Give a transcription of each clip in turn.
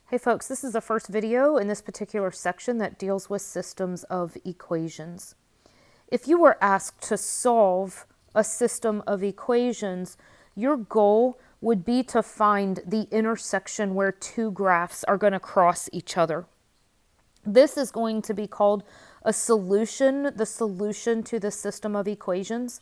Hey folks, this is the first video in this particular section that deals with systems of equations. If you were asked to solve a system of equations, your goal would be to find the intersection where two graphs are going to cross each other. This is going to be called a solution, the solution to the system of equations.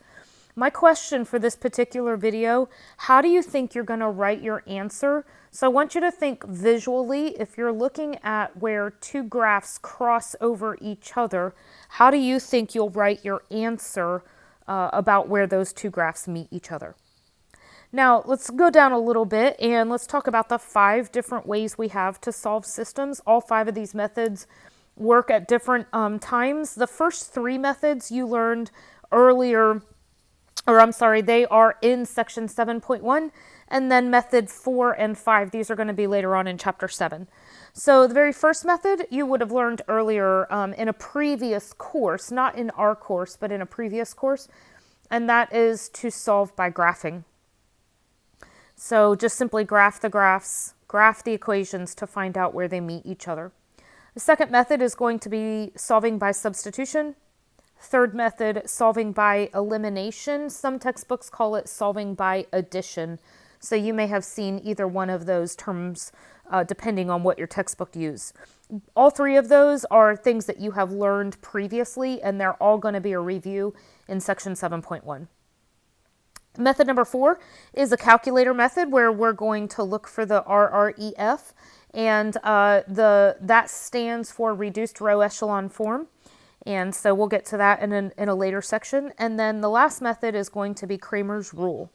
My question for this particular video, how do you think you're going to write your answer? So I want you to think visually. If you're looking at where two graphs cross over each other, how do you think you'll write your answer about where those two graphs meet each other? Now, let's go down a little bit and let's talk about the 5 different ways we have to solve systems. All 5 of these methods work at different times. The first 3 methods you learned earlier, they are in section 7.1, and then method 4 and 5, these are going to be later on in chapter 7. So the very first method you would have learned earlier in a previous course, not in our course, but in a previous course, and that is to solve by graphing. So just simply graph the graphs, graph the equations to find out where they meet each other. The second method is going to be solving by substitution. Third method, solving by elimination. Some textbooks call it solving by addition. So you may have seen either one of those terms depending on what your textbook used. All 3 of those are things that you have learned previously, and they're all going to be a review in section 7.1. Method number 4 is a calculator method where we're going to look for the RREF, and that stands for reduced row echelon form. And so we'll get to that in a later section. And then the last method is going to be Cramer's rule.